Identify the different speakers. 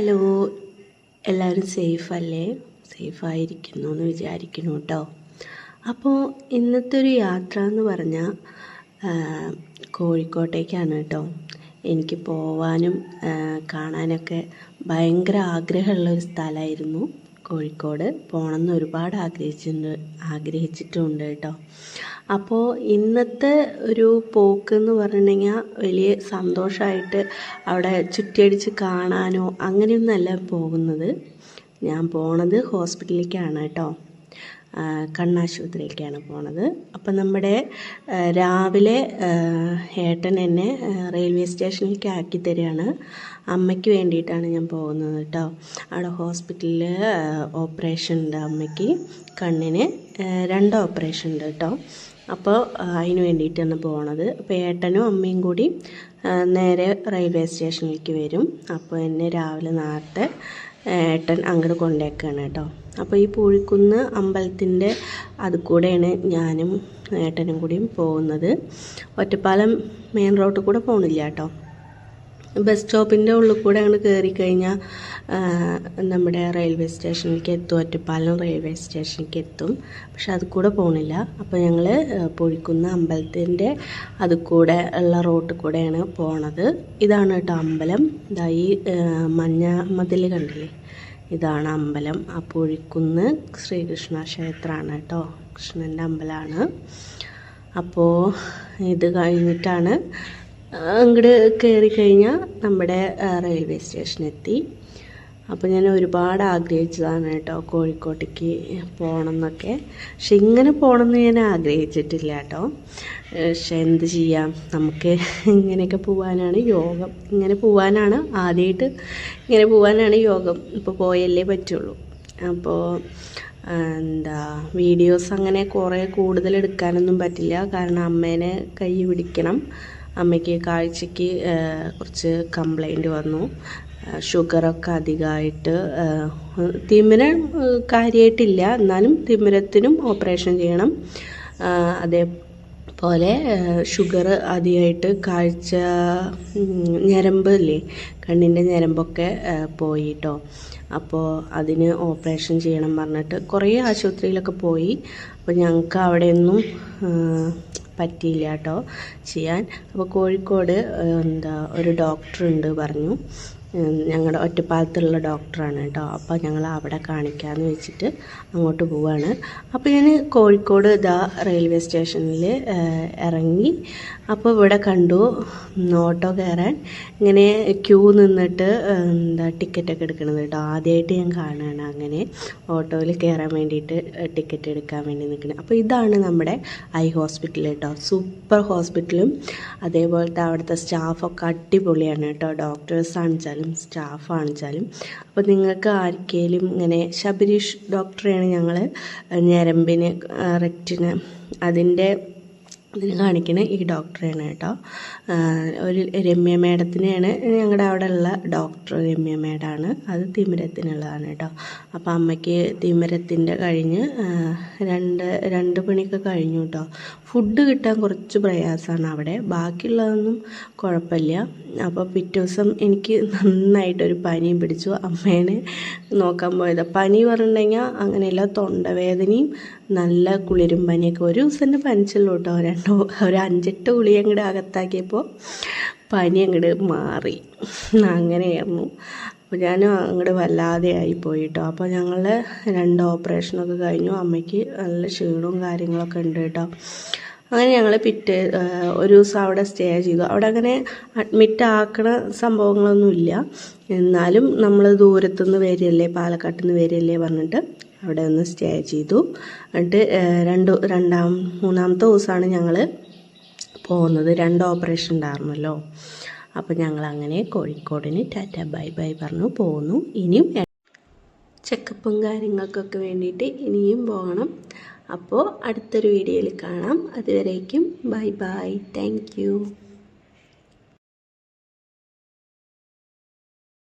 Speaker 1: Hello, എല്ലാവരും സേഫല്ലേ? സേഫായിരിക്കുന്നു എന്ന് വിചാരിക്കുന്നു കേട്ടോ. അപ്പോൾ ഇന്നത്തെ ഒരു യാത്ര എന്ന് പറഞ്ഞാൽ കോഴിക്കോട്ടേക്കാണ് കേട്ടോ. എനിക്ക് പോവാനും കാണാനൊക്കെ ഭയങ്കര ആഗ്രഹമുള്ളൊരു സ്ഥലമായിരുന്നു കോഴിക്കോട്. പോകണമെന്ന് ഒരുപാട് ആഗ്രഹിച്ചിട്ടുണ്ട് കേട്ടോ. അപ്പോൾ ഇന്നത്തെ ഒരു പോക്ക് എന്ന് പറഞ്ഞിട്ടുണ്ടെങ്കിൽ വലിയ സന്തോഷമായിട്ട് അവിടെ ചുറ്റിയടിച്ച് കാണാനോ അങ്ങനെയൊന്നല്ല പോകുന്നത്. ഞാൻ പോണത് ഹോസ്പിറ്റലിലേക്കാണ് കേട്ടോ, കണ്ണാശുപത്രിയിലേക്കാണ് പോണത്. അപ്പം നമ്മുടെ രാവിലെ ഏട്ടൻ എന്നെ റെയിൽവേ സ്റ്റേഷനിലേക്ക് ആക്കി തരികയാണ്. അമ്മയ്ക്ക് വേണ്ടിയിട്ടാണ് ഞാൻ പോകുന്നത് കേട്ടോ. അവിടെ ഹോസ്പിറ്റലിൽ ഓപ്പറേഷൻ ഉണ്ട് അമ്മയ്ക്ക്, കണ്ണിന് 2 ഓപ്പറേഷൻ ഉണ്ട് കേട്ടോ. അപ്പോൾ അതിന് വേണ്ടിയിട്ടാണ് പോണത്. അപ്പോൾ ഏട്ടനും അമ്മയും കൂടി നേരെ റെയിൽവേ സ്റ്റേഷനിലേക്ക് വരും. അപ്പോൾ എന്നെ രാവിലെ നേരത്തെ ഏട്ടൻ അങ്ങോട്ട് കൊണ്ടേക്കാണ് കേട്ടോ. അപ്പോൾ ഈ പൂഴിക്കുന്ന് അമ്പലത്തിൻ്റെ അതുകൂടെയാണ് ഞാനും ഏട്ടനും കൂടിയും പോകുന്നത്. ഒറ്റപ്പാലം മെയിൻ റോഡിൽ കൂടെ പോകണില്ല കേട്ടോ. ബസ് സ്റ്റോപ്പിൻ്റെ ഉള്ളിൽ കൂടെ അങ്ങോട്ട് കയറി കഴിഞ്ഞാൽ നമ്മുടെ റെയിൽവേ സ്റ്റേഷനിലേക്ക് എത്തും, ഒറ്റപ്പാലം റെയിൽവേ സ്റ്റേഷനിലേക്ക് എത്തും. പക്ഷെ അത് കൂടെ പോകണില്ല. അപ്പോൾ ഞങ്ങൾ പൂഴിക്കുന്ന് അമ്പലത്തിൻ്റെ അത് കൂടെ ഉള്ള റോട്ടിൽ കൂടെയാണ് പോണത്. ഇതാണ് കേട്ടോ അമ്പലം. ഇതാ ഈ മഞ്ഞ മതിൽ കണ്ടില്ലേ, ഇതാണ് അമ്പലം. ആ പൂഴിക്കുന്ന് ശ്രീകൃഷ്ണ ക്ഷേത്രമാണ് കേട്ടോ, കൃഷ്ണൻ്റെ അമ്പലമാണ്. അപ്പോൾ ഇത് കഴിഞ്ഞിട്ടാണ് അങ്ങോട്ട് കയറി കഴിഞ്ഞാൽ നമ്മുടെ റെയിൽവേ സ്റ്റേഷനെത്തി. അപ്പോൾ ഞാൻ ഒരുപാട് ആഗ്രഹിച്ചതാണ് കേട്ടോ കോഴിക്കോട്ടേക്ക് പോകണം എന്നൊക്കെ. പക്ഷെ ഇങ്ങനെ പോകണമെന്ന് ഞാൻ ആഗ്രഹിച്ചിട്ടില്ല കേട്ടോ. പക്ഷെ എന്ത് ചെയ്യാം, നമുക്ക് ഇങ്ങനെയൊക്കെ പോകാനാണ് യോഗം. ഇങ്ങനെ പോകാനാണ് ആദ്യമായിട്ട്, ഇങ്ങനെ പോകാനാണ് യോഗം. ഇപ്പോൾ പോയല്ലേ പറ്റുള്ളൂ. അപ്പോൾ വീഡിയോസ് അങ്ങനെ കുറേ കൂടുതൽ എടുക്കാനൊന്നും പറ്റില്ല. കാരണം അമ്മേനെ കൈ പിടിക്കണം. അമ്മയ്ക്ക് കാഴ്ചയ്ക്ക് കുറച്ച് കംപ്ലൈൻറ്റ് വന്നു, ഷുഗറൊക്കെ അധികമായിട്ട്. തിമിരം കാര്യമായിട്ടില്ല, എന്നാലും തിമിരത്തിനും ഓപ്പറേഷൻ ചെയ്യണം. അതേപോലെ ഷുഗർ അധികമായിട്ട്, കാഴ്ച ഞരമ്പ് ഇല്ലേ, കണ്ണിൻ്റെ ഞരമ്പൊക്കെ പോയി കേട്ടോ. അപ്പോൾ അതിന് ഓപ്പറേഷൻ ചെയ്യണം പറഞ്ഞിട്ട് കുറേ ആശുപത്രിയിലൊക്കെ പോയി. അപ്പോൾ ഞങ്ങൾക്ക് അവിടെയൊന്നും പറ്റിയില്ല കേട്ടോ ചെയ്യാൻ. അപ്പോൾ കോഴിക്കോട് ഒരു ഡോക്ടറുണ്ട് പറഞ്ഞു, ഞങ്ങളുടെ ഒറ്റപ്പാലത്തുള്ള ഡോക്ടറാണ് കേട്ടോ. അപ്പോൾ ഞങ്ങൾ അവിടെ കാണിക്കാമെന്ന് വെച്ചിട്ട് അങ്ങോട്ട് പോവാണ്. അപ്പോൾ ഞാൻ കോഴിക്കോട് റെയിൽവേ സ്റ്റേഷനിൽ ഇറങ്ങി. അപ്പോൾ ഇവിടെ കണ്ടു ഓട്ടോ കയറാൻ ഇങ്ങനെ ക്യൂ നിന്നിട്ട് ടിക്കറ്റൊക്കെ എടുക്കണത് കേട്ടോ. ആദ്യമായിട്ട് ഞാൻ കാണുകയാണ് അങ്ങനെ ഓട്ടോയിൽ കയറാൻ വേണ്ടിയിട്ട് ടിക്കറ്റ് എടുക്കാൻ വേണ്ടി നിൽക്കുന്നത്. അപ്പോൾ ഇതാണ് നമ്മുടെ ഐ ഹോസ്പിറ്റൽ കേട്ടോ. സൂപ്പർ ഹോസ്പിറ്റലും അതേപോലത്തെ അവിടുത്തെ സ്റ്റാഫൊക്കെ അടിപൊളിയാണ് കേട്ടോ. ഡോക്ടേഴ്സ് ആണെച്ചാലും സ്റ്റാഫ് ആണെച്ചാലും. അപ്പോൾ നിങ്ങൾക്ക് ആർക്കെങ്കിലും ഇങ്ങനെ ശബരീഷ് ഡോക്ടറെയാണ് ഞങ്ങൾ ഞരമ്പിന് റെറ്റിന് ഇതിന് കാണിക്കുന്ന ഈ ഡോക്ടറെയാണ് കേട്ടോ. ഒരു രമ്യ മേഡത്തിനെയാണ് ഞങ്ങളുടെ അവിടെ ഉള്ള ഡോക്ടർ. രമ്യ മേഡമാണ്, അത് തിമിരത്തിനുള്ളതാണ് കേട്ടോ. അപ്പോൾ അമ്മയ്ക്ക് തിമിരത്തിൻ്റെ കഴിഞ്ഞ് രണ്ട് പണിയൊക്കെ കഴിഞ്ഞു കേട്ടോ. ഫുഡ് കിട്ടാൻ കുറച്ച് പ്രയാസമാണ് അവിടെ, ബാക്കിയുള്ളതൊന്നും കുഴപ്പമില്ല. അപ്പോൾ പിറ്റേ ദിവസം എനിക്ക് നന്നായിട്ടൊരു പനിയും പിടിച്ചു. അമ്മേനെ നോക്കാൻ പോയത്. പനി പറഞ്ഞിട്ടുണ്ടെങ്കിൽ അങ്ങനെയല്ല, തൊണ്ടവേദനയും നല്ല കുളിരും പനിയൊക്കെ. ഒരു ദിവസം തന്നെ പനിച്ചുള്ളൂ കേട്ടോ. ഒരു 5-8 ഗുളിക അങ്ങോട്ട് അകത്താക്കിയപ്പോൾ പനി അങ്ങോട്ട് മാറി. അങ്ങനെയായിരുന്നു. അപ്പോൾ ഞാൻ അങ്ങോട്ട് വല്ലാതെ ആയിപ്പോയി കേട്ടോ. അപ്പോൾ ഞങ്ങൾ 2 ഓപ്പറേഷനൊക്കെ കഴിഞ്ഞു. അമ്മയ്ക്ക് നല്ല ക്ഷീണവും കാര്യങ്ങളൊക്കെ ഉണ്ട് കേട്ടോ. അങ്ങനെ ഞങ്ങൾ ഒരു ദിവസം അവിടെ സ്റ്റേ ചെയ്തു. അവിടെ അങ്ങനെ അഡ്മിറ്റ് ആക്കണ സംഭവങ്ങളൊന്നുമില്ല. എന്നാലും നമ്മൾ ദൂരത്തുനിന്ന് വരികയല്ലേ, പാലക്കാട്ടിൽ നിന്ന് വരികയല്ലേ പറഞ്ഞിട്ട് അവിടെ ഒന്ന് സ്റ്റേ ചെയ്തു. എന്നിട്ട് 3-ാമത്തെ ദിവസമാണ് ഞങ്ങൾ പോകുന്നത്. 2 ഓപ്പറേഷൻ ഉണ്ടായിരുന്നല്ലോ. അപ്പോൾ ഞങ്ങളങ്ങനെ കോഴിക്കോടിന് ടാറ്റ ബൈ ബൈ പറഞ്ഞു പോകുന്നു. ഇനിയും ചെക്കപ്പും കാര്യങ്ങൾക്കൊക്കെ വേണ്ടിയിട്ട് ഇനിയും പോകണം. അപ്പോൾ അടുത്തൊരു വീഡിയോയിൽ കാണാം. അതുവരേക്കും ബൈ ബൈ. Thank you.